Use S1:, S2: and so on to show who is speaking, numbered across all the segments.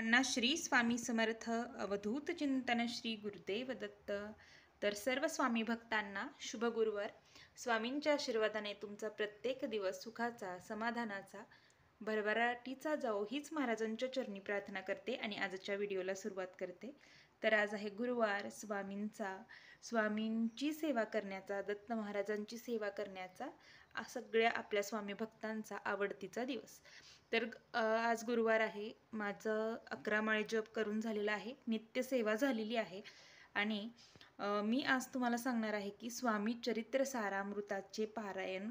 S1: सर्वांना श्री स्वामी समर्थ अवधूत चिंतन श्री गुरुदेव दत्त. तर सर्व स्वामी भक्तांना शुभ गुरुवार. स्वामींच्या आशीर्वादाने तुमचा प्रत्येक दिवस सुखाचा, समाधानाचा, भरभराटीचा जाओ हीच महाराजांच्या चरणी प्रार्थना करते आणि आजच्या व्हिडिओला सुरुवात करते. तर आज आहे गुरुवार, स्वामींची सेवा करण्याचा, दत्त महाराजांची सेवा करण्याचा सगळ्या आपल्या स्वामी भक्तांचा आवडतीचा दिवस. तर आज गुरुवार आहे. माझं 11 माळे जप करून झालेला आहे, नित्य सेवा झालेली आहे आणि मी आज तुम्हाला सांगणार आहे की स्वामी चरित्र सारामृताचे पारायण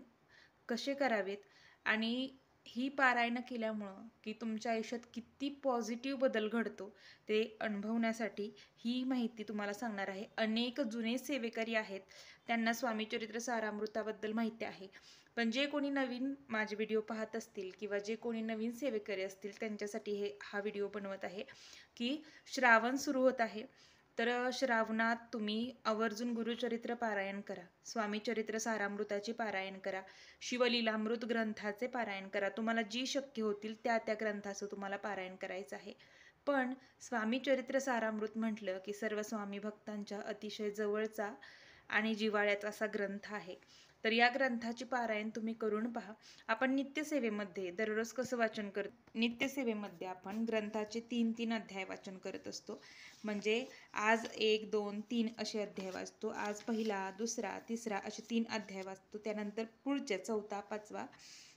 S1: कसे करावेत आणि ही पारायण केल्यामुळं की तुमच्या आयुष्यात किती पॉझिटिव्ह बदल घडतो ते अनुभवण्यासाठी ही माहिती तुम्हाला सांगणार आहे. अनेक जुने सेवेकरी आहेत, त्यांना स्वामी चरित्र सारामृताबद्दल माहिती आहे, पण जे कोणी नवीन माझे व्हिडिओ पाहत असतील किंवा जे कोणी नवीन सेवेकरी असतील त्यांच्यासाठी हा व्हिडिओ बनवत आहे की श्रावण सुरू होत आहे. तर श्रावणात तुम्ही आवर्जून गुरुचरित्र पारायण करा, स्वामी चरित्र सारामृताचे पारायण करा, शिवलीलामृत ग्रंथाचे पारायण करा. तुम्हाला जी शक्य होतील त्या ग्रंथाचं तुम्हाला पारायण करायचं आहे. पण स्वामी चरित्र सारामृत म्हटलं की सर्व स्वामी भक्तांच्या अतिशय जवळचा आणि जिव्हाळ्याचा असा ग्रंथ आहे. तर या ग्रंथाची पारायण तुम्ही करून पहा. आपण नित्यसेवेमध्ये दररोज कसं वाचन करतो, नित्यसेवेमध्ये आपण ग्रंथाचे 3-3 अध्याय वाचन करत असतो. म्हणजे आज 1, 2, 3 असे अध्याय वाचतो. आज पहिला, दुसरा, तिसरा असे 3 अध्याय वाचतो. त्यानंतर पुढचे 4, 5,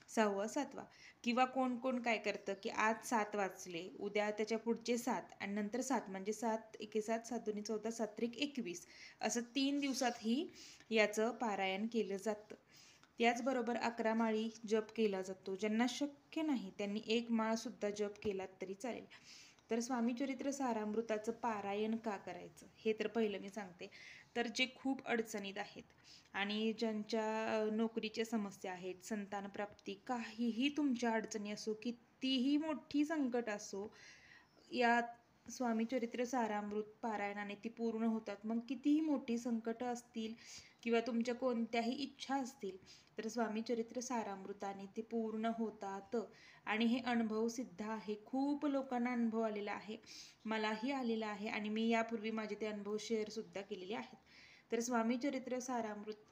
S1: 6, 7 किंवा कोण कोण काय करतं की आज 7 वाचले, उद्या त्याच्या पुढचे 7 आणि नंतर 7, म्हणजे 7 एके 7, 7 दुनी 14, 7 त्रिक 21 असं 3 दिवसातही याचं पारायण केलं जातं. त्याचबरोबर 11 माळी जप केला जातो. ज्यांना शक्य नाही त्यांनी 1 माळ सुद्धा जप केला तरी चालेल. तर स्वामी चरित्र सारामृताचं पारायण का करायचं हे तर पहिलं मी सांगते. तर जे खूप अडचणीत आहेत आणि ज्यांच्या नोकरीच्या समस्या आहेत, संतान प्राप्ती, काहीही तुमच्या अडचणी असो, कितीही मोठी संकट असो, या स्वामी चरित्र सारामृत पारायणाने ती पूर्ण होतात. मग कितीही मोठी संकट असतील किंवा तुमच्या कोणत्याही इच्छा असतील तर स्वामी चरित्र सारामृताने ते पूर्ण होतात आणि हे अनुभव सिद्ध आहे. खूप लोकांना अनुभव आलेला आहे, मलाही आलेला आहे आणि मी यापूर्वी माझे ते अनुभव शेअर सुद्धा केलेले आहेत. तर स्वामी चरित्र सारामृत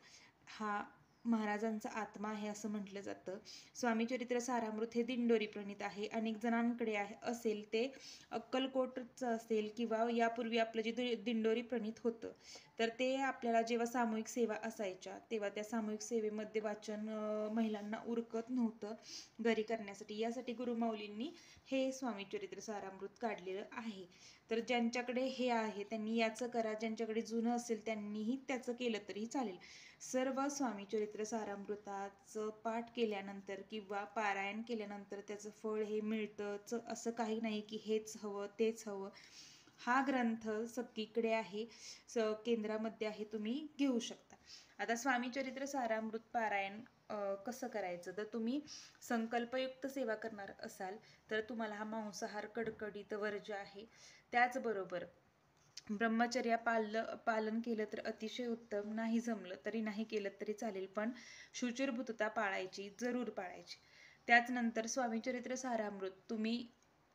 S1: हा महाराजांचा आत्मा आहे असं म्हटलं जातं. स्वामी चरित्र सारामृत हे दिंडोरी प्रणीत आहे. अनेक जणांकडे असेल ते अक्कलकोटचं असेल किंवा यापूर्वी आपलं जे दिंडोरी प्रणीत होतं तर ते आपल्याला जेव्हा सामूहिक सेवा असायच्या तेव्हा त्या सामूहिक सेवेमध्ये वाचन महिलांना उरकत नव्हतं घरी करण्यासाठी. यासाठी गुरुमाऊलींनी हे स्वामी चरित्र सारामृत काढलेलं आहे. तर ज्यांच्याकडे हे आहे त्यांनी याचं करा, ज्यांच्याकडे जुनं असेल त्यांनीही त्याचं केलं तरी चालेल. सर्व स्वामी चरित्र सारामृताचं पाठ केल्यानंतर किंवा पारायण केल्यानंतर त्याचं फळ हे मिळतंच असं काही नाही की हेच हवं तेच हवं. हा ग्रंथ सगळीकडे आहे, केंद्रामध्ये आहे, तुम्ही घेऊ शकता. आता स्वामी चरित्र सारामृत पारायण कसं करायचं, तर तुम्ही संकल्पयुक्त सेवा करणार असाल तर तुम्हाला हा मांसाहार कडकडीत वर्ज्य आहे. त्याचबरोबर ब्रह्मचर्या पालन केलं तर अतिशय उत्तम, नाही जमलं तरी नाही केलं तरी चालेल, पण शुचिर्भूतता पाळायची, जरूर पाळायची. त्याचनंतर स्वामी चरित्र सारामृत तुम्ही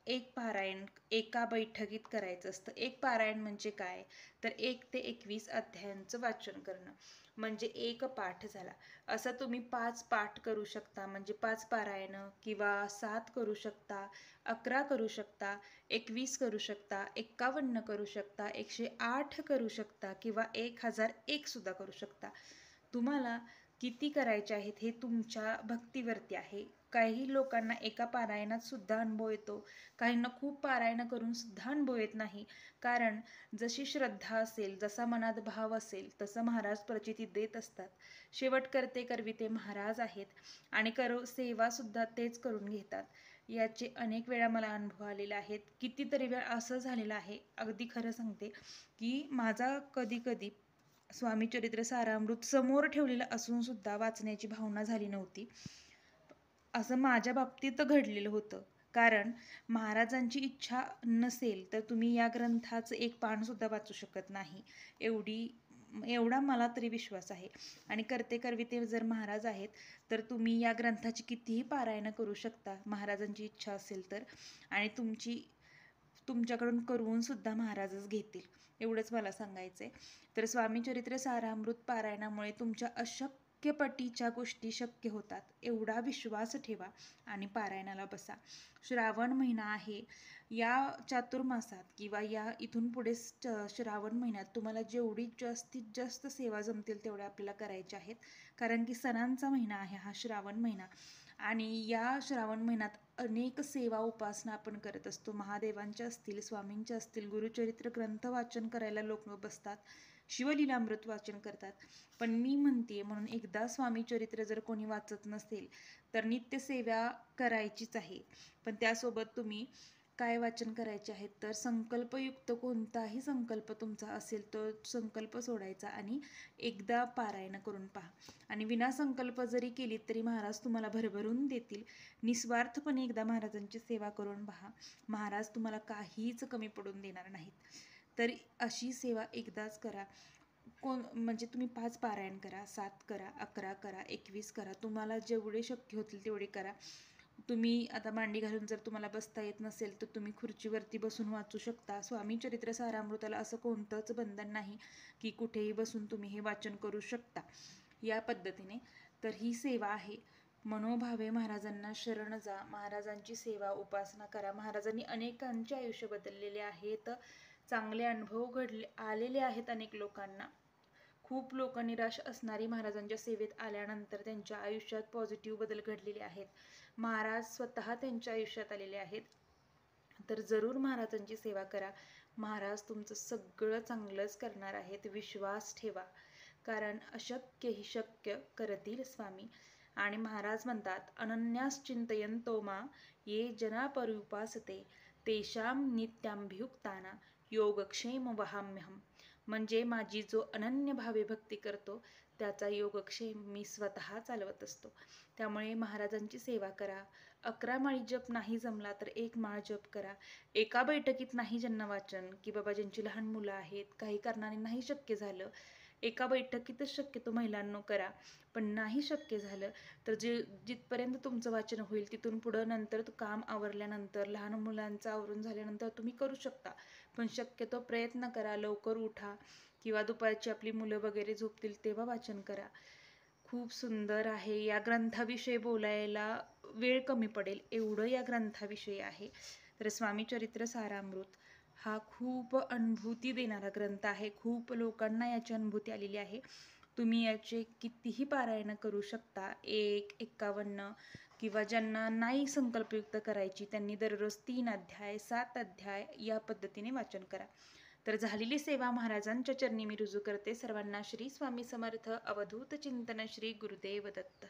S1: एक पारायण एका बैठकीत करायचं असतं. एक पारायण म्हणजे काय, तर 1 ते 21 अध्यायांचं वाचन करणं म्हणजे एक पाठ झाला. असं तुम्ही 5 पाठ करू शकता, म्हणजे 5 पारायणं किंवा 7 करू शकता, 11 करू शकता, 21 करू शकता, 51 करू शकता, 108 करू शकता किंवा 1001 सुद्धा करू शकता. तुम्हाला किती करायचे आहेत हे तुमच्या भक्तीवरती आहे. काही लोकांना एका पारायणात सुद्धा अनुभव येतो, काहींना खूप पारायण करून सुद्धा अनुभव येत नाही. कारण जशी श्रद्धा असेल, जसा मनात भाव असेल तसं महाराज प्रचिती देत असतात. शेवट करते करविते महाराज आहेत आणि सेवा सुद्धा तेच करून घेतात. याचे अनेक वेळा मला अनुभव आलेले आहेत. कितीतरी वेळ असं झालेलं आहे, अगदी खरं सांगते की माझा कधी कधी स्वामी चरित्र सारामृत समोर ठेवलेलं असून सुद्धा वाचण्याची भावना झाली नव्हती. असं माझ्या बाबतीत घडलेलं होतं. कारण महाराजांची इच्छा नसेल तर तुम्ही या ग्रंथाचं एक पान सुद्धा वाचू शकत नाही, एवढा मला तरी विश्वास आहे. आणि करते करविते जर महाराज आहेत तर तुम्ही या ग्रंथाची कितीही पारायण करू शकता महाराजांची इच्छा असेल तर. आणि तुमच्याकडून करून सुद्धा महाराजच घेतील, एवढंच मला सांगायचं आहे. तर स्वामी चरित्र सारामृत पारायणामुळे तुमच्या अशक्यपटीच्या गोष्टी शक्य होतात, एवढा विश्वास ठेवा आणि पारायणाला बसा. श्रावण महिना आहे, या चातुर्मासात किंवा या इथून पुढे श्रावण महिन्यात तुम्हाला जेवढी जास्तीत जास्त सेवा जमतील तेवढ्या आपल्याला करायच्या आहेत, कारण की सणांचा महिना आहे हा श्रावण महिना. आणि या श्रावण महिन्यात अनेक सेवा उपासना आपण करत असतो. महादेवांच्या असतील, स्वामींच्या असतील, गुरुचरित्र ग्रंथ वाचन करायला लोक बसतात, शिवलीलामृत वाचन करतात. पण मी म्हणते, म्हणून एकदा स्वामी चरित्र जर कोणी वाचत नसेल तर नित्य सेवा करायचीच आहे. पण त्यासोबत तुम्ही काय वाचन करायचे आहेत, तर संकल्पयुक्त कोणताही संकल्प तुमचा असेल तो संकल्प सोडायचा आणि एकदा पारायण करून पहा. आणि विनासंकल्प जरी केली तरी महाराज तुम्हाला भरभरून देतील. निस्वार्थपणे एकदा महाराजांची सेवा करून पहा, महाराज तुम्हाला काहीच कमी पडून देणार नाहीत. तर अशी सेवा एकदाच करा. म्हणजे तुम्ही 5 पारायण करा, 7 करा, 11 करा, 21 करा, तुम्हाला जेवढे शक्य होतील तेवढे करा. तुम्ही आता मांडी घालून जर तुम्हाला बसता येत नसेल तर तुम्ही खुर्चीवरती बसून वाचू शकता. स्वामी चरित्र सारामृताला असं कोणतंच बंधन नाही की कुठेही बसून तुम्ही हे वाचन करू शकता. या पद्धतीने तर ही सेवा आहे. मनोभावे महाराजांना शरण जा, महाराजांची सेवा उपासना करा. महाराजांनी अनेकांचे आयुष्य बदललेले आहेत, चांगले अनुभव आलेले आहेत अनेक लोकांना. खूप लोक निराश असणारी महाराजांच्या सेवेत आल्यानंतर त्यांच्या आयुष्यात पॉझिटिव्ह बदल घडलेले आहेत. महाराज स्वतः त्यांच्या आयुष्यात आलेले आहेत. तर जरूर महाराजांची सेवा करा, महाराज तुमचं सगळं चांगलंच करणार आहेत, विश्वास ठेवा. कारण अशक्य ही शक्य करतील स्वामी. आणि महाराज म्हणतात, अनन्यास चिंतयन्तो मा ये जना पर्युपासते तेषां नित्याभियुक्ताना योगक्षेम वहाम्यहम. म्हणजे माझी जो अनन्य भावे भक्ती करतो त्याचा योगक्षेम मी स्वतः चालवत असतो. त्यामुळे महाराजांची सेवा करा. 11 माळी जप नाही जमला तर 1 माळ जप करा. एका बैठकीत नाही ज्यांना वाचन, की बाबा ज्यांची लहान मुलं आहेत, काही कारणाने नाही शक्य झालं, एका बैठकीतच शक्यतो महिलांनो करा. पण नाही शक्य झालं तर जिथपर्यंत तुमचं वाचन होईल तिथून पुढं नंतर काम आवरल्यानंतर, लहान मुलांचं आवरून झाल्यानंतर तुम्ही करू शकता. पण शक्यतो प्रयत्न करा, लवकर उठा किंवा दुपारची आपली मुलं वगैरे झोपतील तेव्हा वाचन करा. खूप सुंदर आहे. या ग्रंथाविषयी बोलायला वेळ कमी पडेल एवढं या ग्रंथाविषयी आहे. तर स्वामी चरित्र सारामृत हा खूप अनुभूती देणारा ग्रंथ आहे. खूप लोकांना याची अनुभूती आलेली आहे. तुम्ही याचे कितीही पारायण करू शकता, 1, 51, किंवा ज्यांना नाही संकल्पयुक्त करायची त्यांनी दररोज 3 अध्याय, 7 अध्याय या पद्धतीने वाचन करा. तर झालेली सेवा महाराजांच्या चरणी मी रुजू करते. सर्वांना श्री स्वामी समर्थ. अवधूत चिंतन. श्री गुरुदेव दत्त.